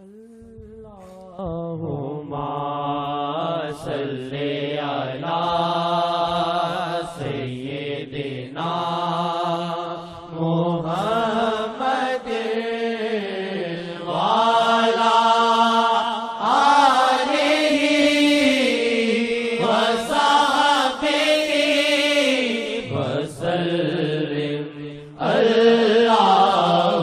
اللہم صلی علی سیدنا محمد وعلی آلہ وصحبہ وسلم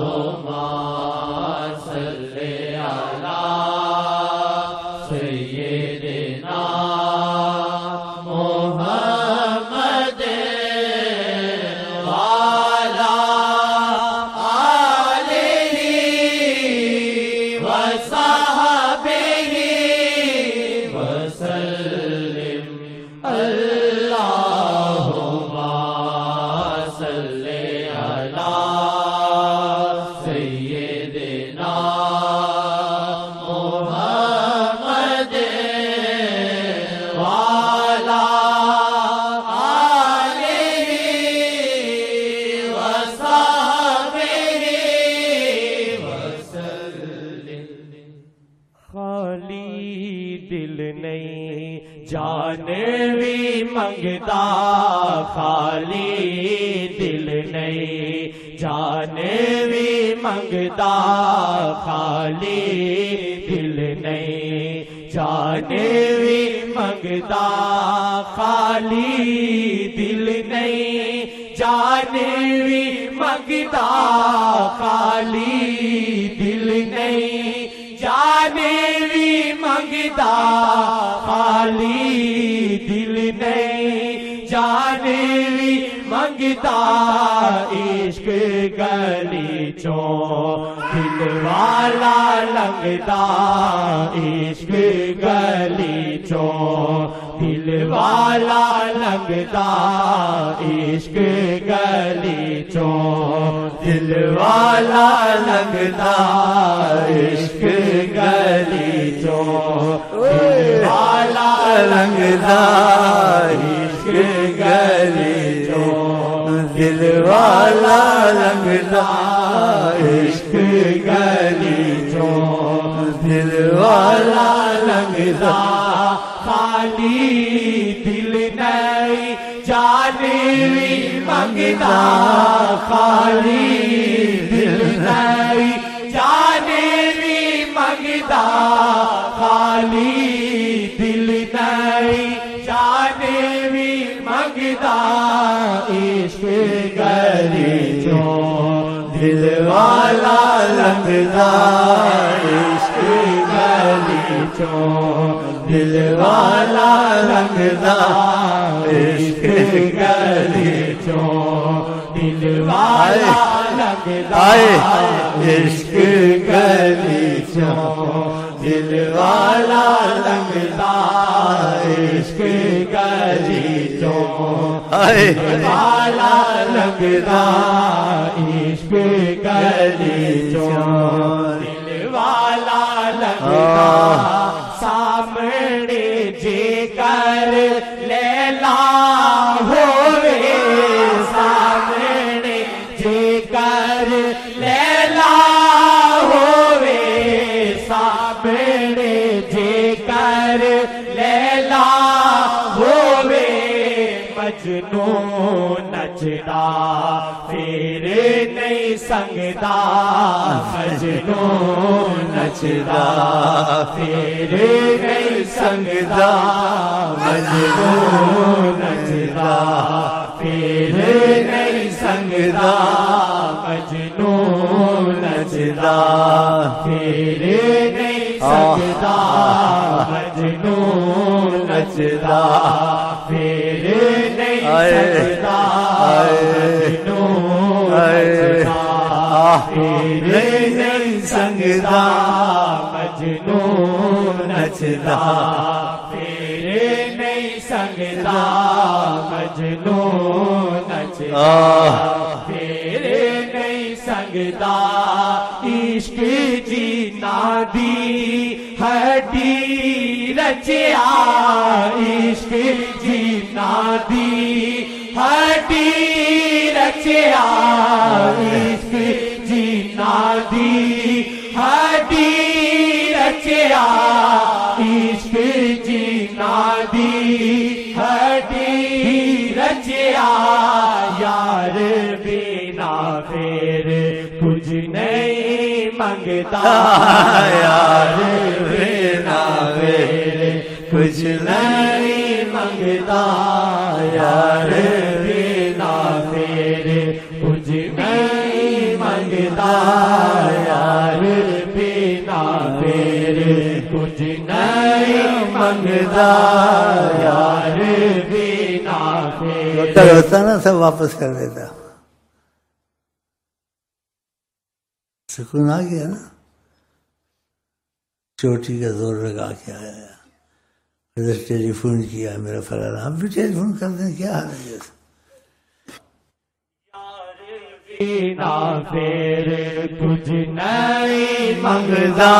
اللہم صلی علی سیدنا محمد وعلی آلہ وصحبہ وسلم اللہم صلی علی سیدنا محمد وعلی آلہ وصحبہ وسلم۔ خالی دل نہیں جان بھی منگتا، خالی دل نہیں جان بھی منگتا، خالی دل نہیں جان بھی منگتا، خالی دل نہیں جان بھی منگتا، خالی دل نہیں جان بھی منگتا، خالی دل نہیں جان بھی منگتا، عشق گلی چوں دل والا لنگتا، عشق گلی چوں دل والا لنگتا، عشق گلی چوں دل والا لنگتا، عشق گلی چوں دل والا لنگتا، عشق گلی چوں دل والا لنگتا، عشق گلی چوں دل والا لنگتا، خالی دل نہیں جان بھی منگتا، خالی دل نہیں جان بھی منگتا، خالی دل نہیں جان بھی منگتا، عشق گلی چوں دل والا لنگتا، عشق گلی چوں دل والا لنگتا، عشق گلی چوں دل والا لنگتا، عشق گلی چوں دل والا لنگتا، عشق گلی چوں دل والا لنگتا، عشق گلی چوں دل والا لنگتا، سامنے جے کر لیلا ہوئے، سامنے جے کر لیلا ہوئے، سامنے جے کر لیلا ہوئے، مجنون نچدا پھر نہیں سنگدا، مجنون نچدا پھر نہیں سنگدا، مجنون نچدا پھر نہیں سنگدا، مجنون نچدا پھر نہیں سنگدا، مجنون نچدا پھر نہیں سنگدا، مجنون نچدا پھر نہیں سنگدا، مجنون نچدا پھر نہیں سنگدا، مجنون نچدا پھر نہیں سنگدا، عشق جینا دی ہڈی رچیا، عشق جینا دی ہڈی رچیا، عشق جینا دی ہڈی منگتا یار بنا میرے کچھ نہیں منگتا یار بنا میرے کچھ نہیں منگتا یار بنا میرے کچھ نہیں منگتا یار بنا میرے ہوتا نا سب واپس کر دیتا. سکون آ گیا نا. چوٹی کا زور لگا کے آیا ادھر ٹیلی فون کیا میرا فلانا. آپ بھی ٹیلی فون کر دیں کیا حال ہے جیسے بنا میرے کچھ نہیں منگتا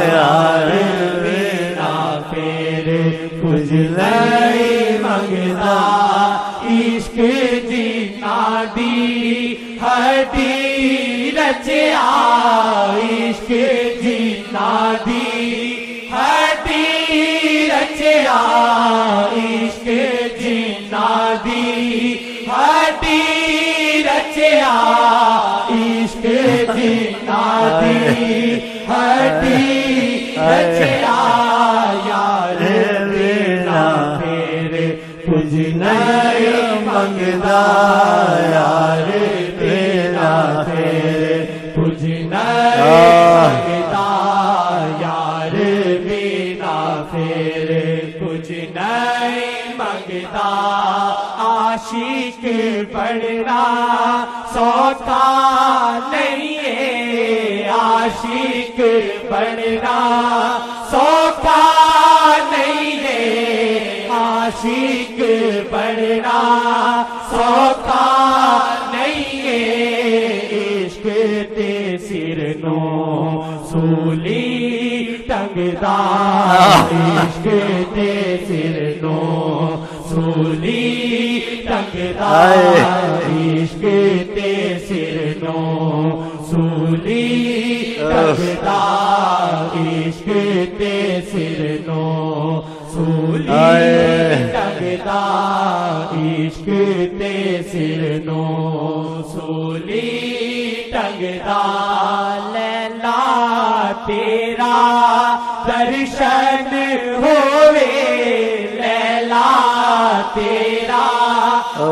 یار بنا میرے کچھ نہیں منگتا عشق جینا دی ہڈی رچیا عشق جینا دی ہڈی رچیا عشق جینا دی ہڈی رچیا عشق جینا دی ہڈی رچیا یار بنا میرے کچھ نہیں منگتا یار بنا میرے کچھ نہیں منگتا یار بنا میرے کچھ نہیں منگتا عاشق بڑھنا سوتا نہیں ہے عاشق بڑھنا سوتا نہیں ہے عاشق بڑھنا سوتا نہیں ہے عشق تے سر نو سولی ٹنگدا عشق تے سر نو سولی ٹنگدا عشق تے سر نو سولی ٹنگدا عشق تے سر نو سولی ٹنگدا عشق تے سر نو سولی ٹنگدا لیلا تیرا درشن ہوئے لیلا تیرا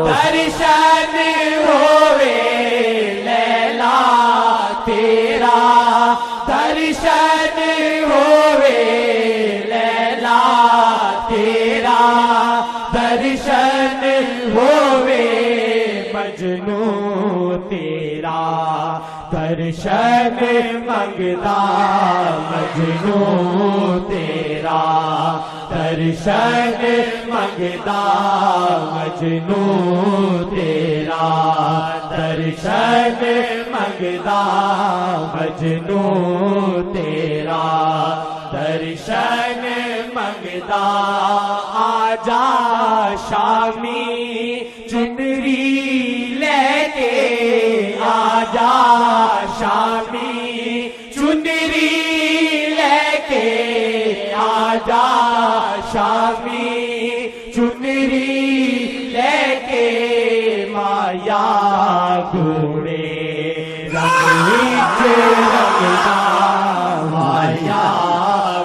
درشن ہوئے لیلا تیرا درشن ہوئے لیلا تیرا درشن ہوئے مجنوں تیرا درشن منگتا مجنوں تیرا درشن منگتا مجنوں تیرا درشن منگتا مجنوں تیرا درشن منگتا آجا شامی چنری لے کے آجا شامی چنری لے کے آجا شامی چنری لے کے مایا گھوڑے رنگ وچ رنگدا مایا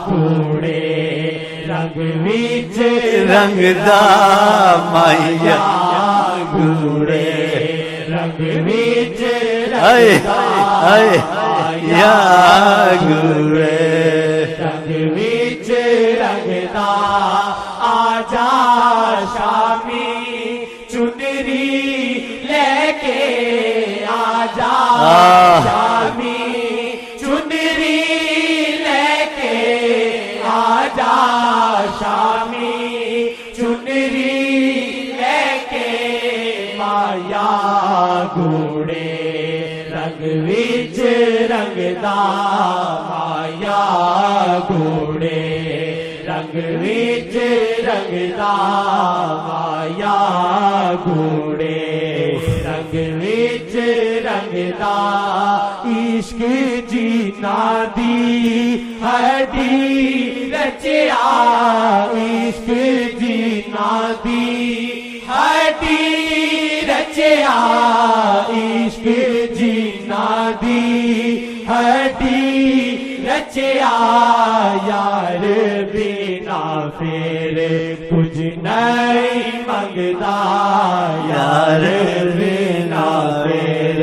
گھوڑے رنگ وچ رنگدا مایا گھوڑے رنگ وچ رنگدا مایا گھوڑے رنگ وچ رنگدا آجا شامی چنری لے کے آجا شامی چنری لے کے آجا شامی چنری لے کے مایا گھوڑے رنگ وچ رنگدا مایا گھوڑے رنگ وچ رنگدا مایا گھوڑے رنگ وچ رنگدا عشق جینا دی ہڈی رچیا عشق جینا دی ہڈی رچیا عشق جینا دی ہڈی رچیا یار بنا پھر کچھ نہیں منگتا یار بنا پھر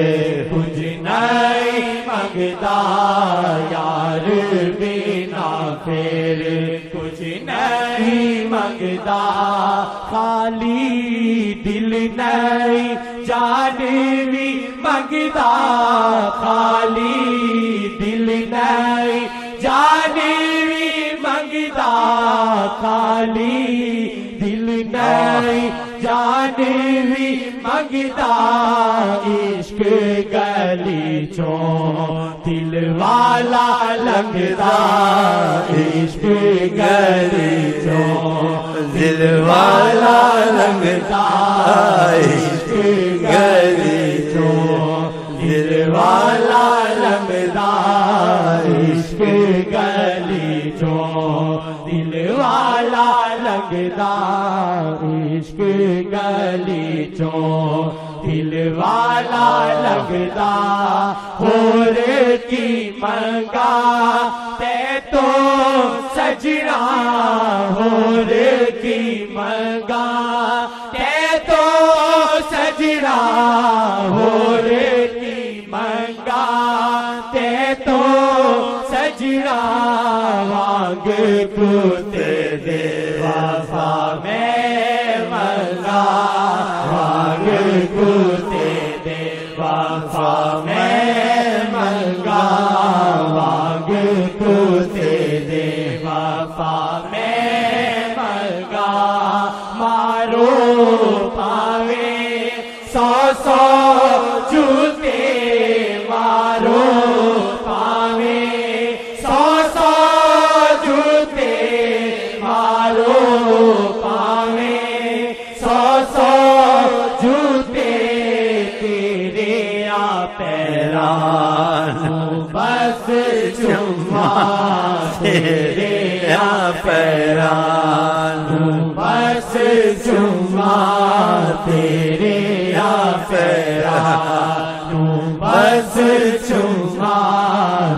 کچھ نہیں منگتا یار بنا پھر کچھ نہیں منگتا خالی دل نہیں جان بھی منگتا خالی دل نہیں جان بھی منگتا خالی دل نہیں جان بھی منگتا عشق گلی چوں دل والا لگتا عشق گلی چوں دل والا لگتا عشق گلی چوں دل والا لگتا عشق گلی چوں دل والا لگتا عشق گلی چوں دل والا لگتا ہور کی منگا تے تو سجنا ہور کی منگا تے تو سجنا ہور کی منگا تے تو سجنا وانگ کتے دے وفا میں منگا وانگ کتے دے وفا میں منگا وانگ کتے دے وفا میں منگا مارو پاوے سو سو جوتے مارو پاوے سو سو جوتے مارو پاوے سو سو جوتے تیرے آ پیران بس چما تیرے آ پیران بس چما تیرے آ پیران بس چما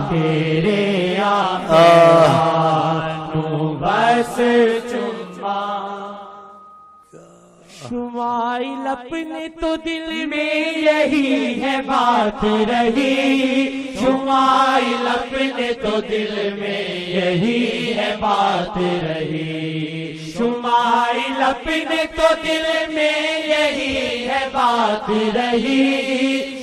تیرے آ پیران بس چما شمائی لپنے تو دل میں یہی ہے بات رہی شمائی لپنے تو دل میں یہی ہے بات رہی شمائی لپنے تو دل میں یہی ہے بات رہی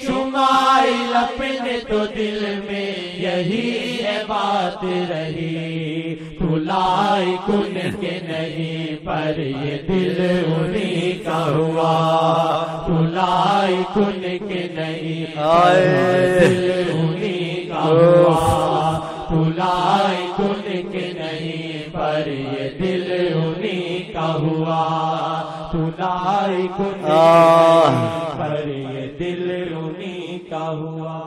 شمائی لپنے تو دل میں یہی ہے بات رہی کھلائی کن کے نہیں پر یہ دل انہیں کا ہوا کھلائی کن کے نہیں دل انہیں کا ہوا کھلائی کن کے نہیں پر یہ دل انہیں کا ہوا کھلائی کن پر یہ دل انہیں کا ہوا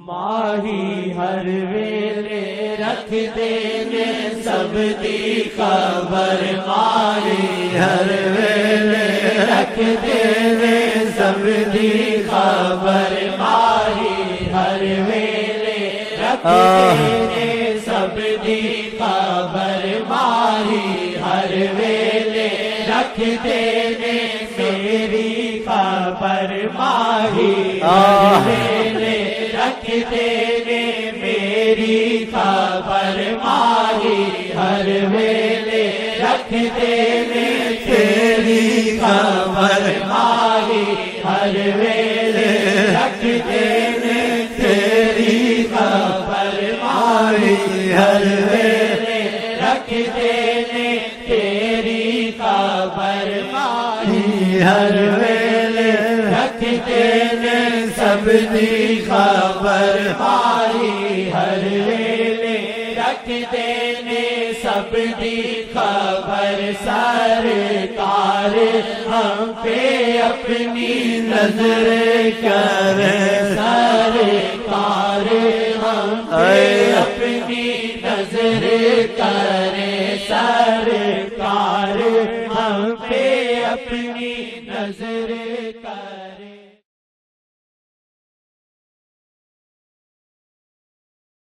ماہی ہر ویلے رکھ دینے سب دی خبر ماہی ہر ویلے رکھ دینے سب دی خبر ماہی ہر ویلے رکھ دینے سب دی خبر ماہی ہر ویلے رکھ دینے میری خبر ماہی ہر ویلے رکھ دینے میری خبر ماہی ہر ویلے رکھ دینے تیری خبر ماہی ہر ویلے رکھ دینے تیری خبر ماہی ہر ویلے رکھ دینے تیری خبر ماہی ہر ویلے رکھ دینے سب دی خبر ماہی ہر ویلے رکھ دینے سب دی خبر سرکار ہم پہ اپنی نظر کرے سرکار ہم پہ اپنی نظر کرے سرکار ہم پہ اپنی نظر کرے